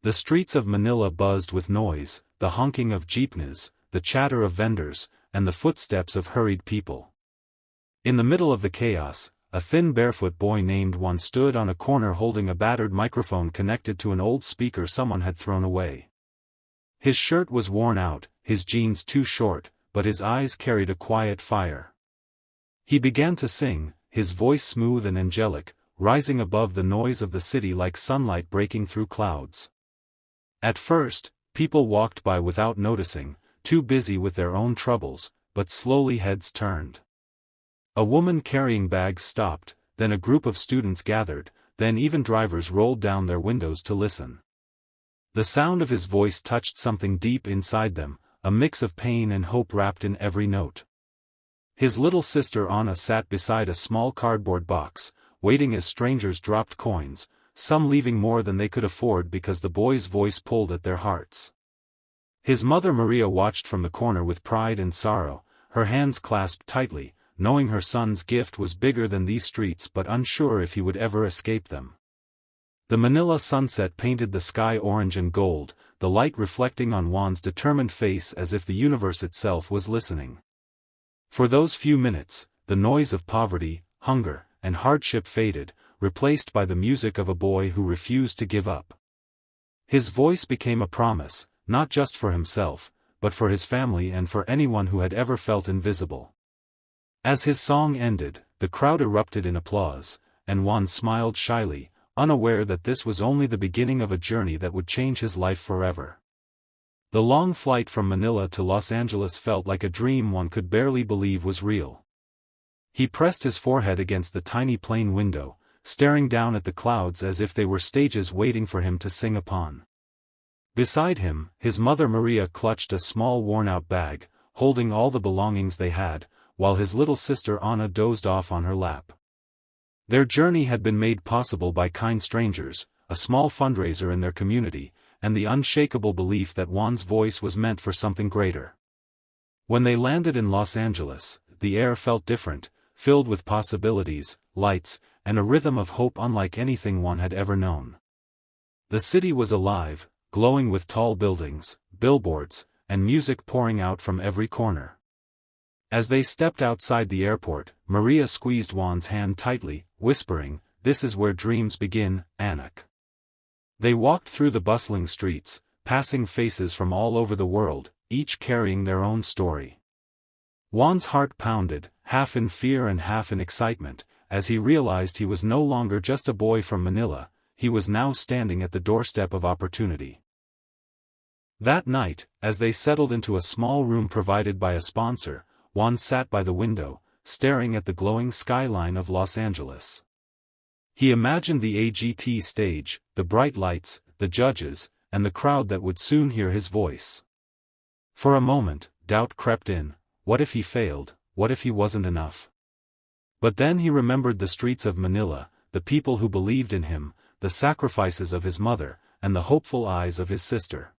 The streets of Manila buzzed with noise, the honking of jeepneys, the chatter of vendors, and the footsteps of hurried people. In the middle of the chaos, a thin barefoot boy named Juan stood on a corner holding a battered microphone connected to an old speaker someone had thrown away. His shirt was worn out, his jeans too short, but his eyes carried a quiet fire. He began to sing, his voice smooth and angelic, rising above the noise of the city like sunlight breaking through clouds. At first, people walked by without noticing, too busy with their own troubles, but slowly heads turned. A woman carrying bags stopped, then a group of students gathered, then even drivers rolled down their windows to listen. The sound of his voice touched something deep inside them, a mix of pain and hope wrapped in every note. His little sister Anna sat beside a small cardboard box, waiting as strangers dropped coins, some leaving more than they could afford because the boy's voice pulled at their hearts. His mother Maria watched from the corner with pride and sorrow, her hands clasped tightly, knowing her son's gift was bigger than these streets but unsure if he would ever escape them. The Manila sunset painted the sky orange and gold, the light reflecting on Juan's determined face as if the universe itself was listening. For those few minutes, the noise of poverty, hunger, and hardship faded, replaced by the music of a boy who refused to give up. His voice became a promise, not just for himself, but for his family and for anyone who had ever felt invisible. As his song ended, the crowd erupted in applause, and Juan smiled shyly, unaware that this was only the beginning of a journey that would change his life forever. The long flight from Manila to Los Angeles felt like a dream one could barely believe was real. He pressed his forehead against the tiny plane window, staring down at the clouds as if they were stages waiting for him to sing upon. Beside him, his mother Maria clutched a small worn-out bag, holding all the belongings they had, while his little sister Anna dozed off on her lap. Their journey had been made possible by kind strangers, a small fundraiser in their community, and the unshakable belief that Juan's voice was meant for something greater. When they landed in Los Angeles, the air felt different, filled with possibilities, lights, and a rhythm of hope unlike anything one had ever known. The city was alive, glowing with tall buildings, billboards, and music pouring out from every corner. As they stepped outside the airport, Maria squeezed Juan's hand tightly, whispering, "This is where dreams begin, Anak." They walked through the bustling streets, passing faces from all over the world, each carrying their own story. Juan's heart pounded, half in fear and half in excitement, as he realized he was no longer just a boy from Manila, he was now standing at the doorstep of opportunity. That night, as they settled into a small room provided by a sponsor, Juan sat by the window, staring at the glowing skyline of Los Angeles. He imagined the AGT stage, the bright lights, the judges, and the crowd that would soon hear his voice. For a moment, doubt crept in. What if he failed? What if he wasn't enough? But then he remembered the streets of Manila, the people who believed in him, the sacrifices of his mother, and the hopeful eyes of his sister.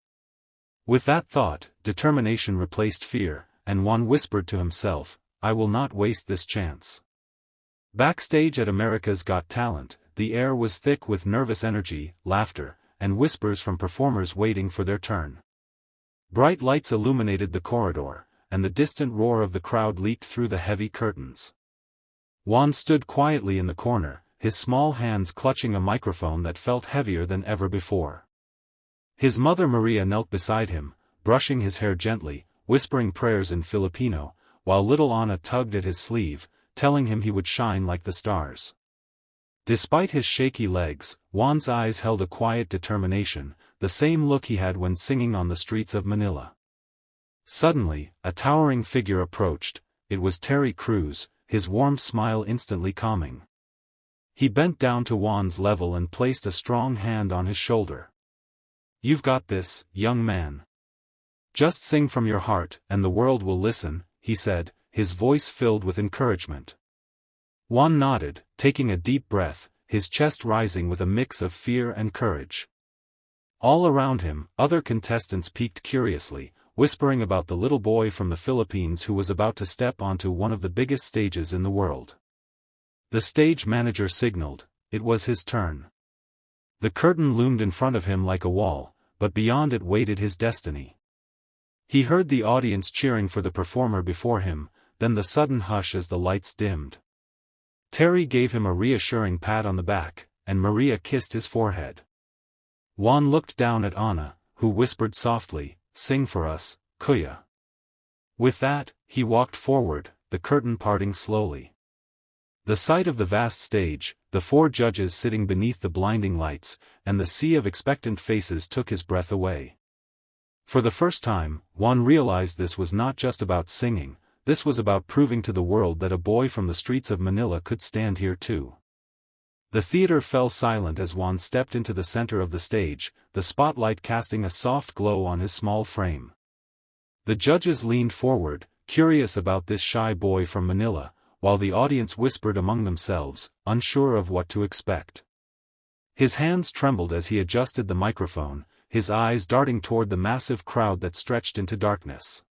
With that thought, determination replaced fear, and Juan whispered to himself, "I will not waste this chance." Backstage at America's Got Talent, the air was thick with nervous energy, laughter, and whispers from performers waiting for their turn. Bright lights illuminated the corridor, and the distant roar of the crowd leaked through the heavy curtains. Juan stood quietly in the corner, his small hands clutching a microphone that felt heavier than ever before. His mother Maria knelt beside him, brushing his hair gently, whispering prayers in Filipino, while little Anna tugged at his sleeve, telling him he would shine like the stars. Despite his shaky legs, Juan's eyes held a quiet determination, the same look he had when singing on the streets of Manila. Suddenly, a towering figure approached. It was Terry Crews, his warm smile instantly calming. He bent down to Juan's level and placed a strong hand on his shoulder. "You've got this, young man. Just sing from your heart, and the world will listen," he said, his voice filled with encouragement. Juan nodded, taking a deep breath, his chest rising with a mix of fear and courage. All around him, other contestants peeked curiously, whispering about the little boy from the Philippines who was about to step onto one of the biggest stages in the world. The stage manager signaled. It was his turn. The curtain loomed in front of him like a wall, but beyond it waited his destiny. He heard the audience cheering for the performer before him, then the sudden hush as the lights dimmed. Terry gave him a reassuring pat on the back, and Maria kissed his forehead. Juan looked down at Anna, who whispered softly, "Sing for us, Kuya." With that, he walked forward, the curtain parting slowly. The sight of the vast stage, the 4 judges sitting beneath the blinding lights, and the sea of expectant faces took his breath away. For the first time, Juan realized this was not just about singing, this was about proving to the world that a boy from the streets of Manila could stand here too. The theater fell silent as Juan stepped into the center of the stage, the spotlight casting a soft glow on his small frame. The judges leaned forward, curious about this shy boy from Manila, while the audience whispered among themselves, unsure of what to expect. His hands trembled as he adjusted the microphone, his eyes darting toward the massive crowd that stretched into darkness.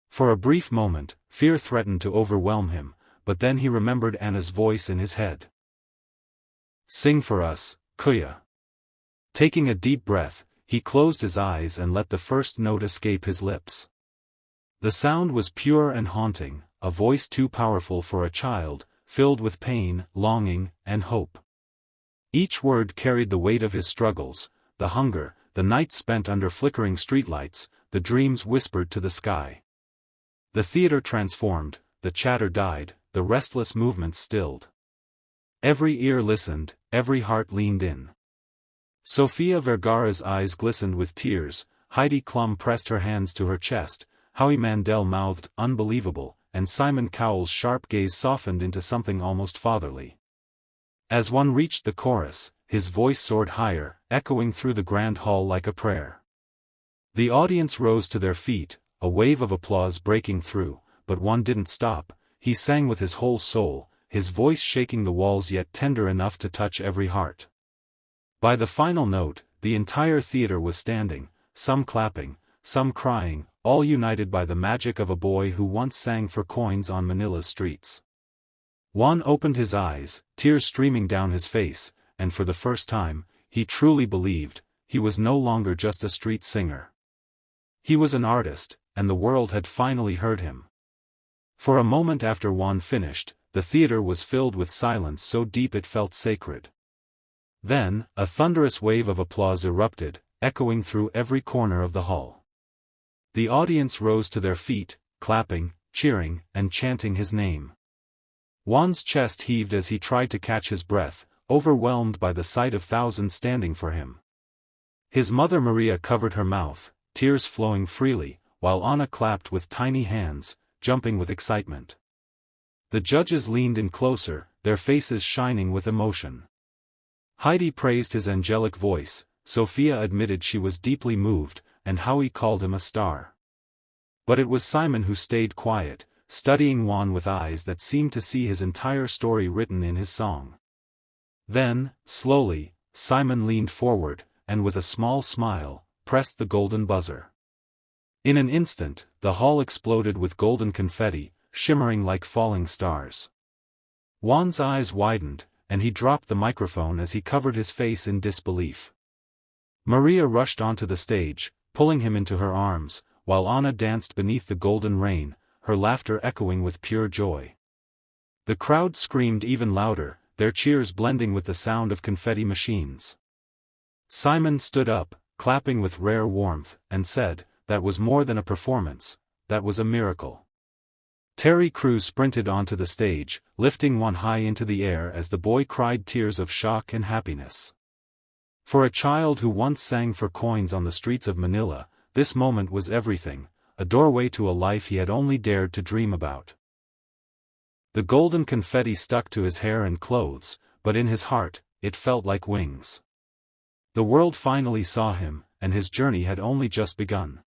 For a brief moment, fear threatened to overwhelm him, but then he remembered Anna's voice in his head. "Sing for us, Kuya." Taking a deep breath, he closed his eyes and let the first note escape his lips. The sound was pure and haunting, a voice too powerful for a child, filled with pain, longing, and hope. Each word carried the weight of his struggles, the hunger, the nights spent under flickering streetlights, the dreams whispered to the sky. The theater transformed, the chatter died, the restless movements stilled. Every ear listened, every heart leaned in. Sofia Vergara's eyes glistened with tears, Heidi Klum pressed her hands to her chest, Howie Mandel mouthed, "Unbelievable," and Simon Cowell's sharp gaze softened into something almost fatherly. As one reached the chorus, his voice soared higher, echoing through the grand hall like a prayer. The audience rose to their feet, a wave of applause breaking through, but one didn't stop, he sang with his whole soul, his voice shaking the walls yet tender enough to touch every heart. By the final note, the entire theater was standing, some clapping, some crying, all united by the magic of a boy who once sang for coins on Manila's streets. Juan opened his eyes, tears streaming down his face, and for the first time, he truly believed, he was no longer just a street singer. He was an artist, and the world had finally heard him. For a moment after Juan finished, the theater was filled with silence so deep it felt sacred. Then, a thunderous wave of applause erupted, echoing through every corner of the hall. The audience rose to their feet, clapping, cheering, and chanting his name. Juan's chest heaved as he tried to catch his breath, overwhelmed by the sight of thousands standing for him. His mother Maria covered her mouth, tears flowing freely, while Anna clapped with tiny hands, jumping with excitement. The judges leaned in closer, their faces shining with emotion. Heidi praised his angelic voice, Sophia admitted she was deeply moved, and Howie called him a star. But it was Simon who stayed quiet, studying Juan with eyes that seemed to see his entire story written in his song. Then, slowly, Simon leaned forward, and with a small smile, pressed the golden buzzer. In an instant, the hall exploded with golden confetti, shimmering like falling stars. Juan's eyes widened, and he dropped the microphone as he covered his face in disbelief. Maria rushed onto the stage, pulling him into her arms, while Anna danced beneath the golden rain, her laughter echoing with pure joy. The crowd screamed even louder, their cheers blending with the sound of confetti machines. Simon stood up, clapping with rare warmth, and said, "That was more than a performance, that was a miracle." Terry Crews sprinted onto the stage, lifting Juan high into the air as the boy cried tears of shock and happiness. For a child who once sang for coins on the streets of Manila, this moment was everything, a doorway to a life he had only dared to dream about. The golden confetti stuck to his hair and clothes, but in his heart, it felt like wings. The world finally saw him, and his journey had only just begun.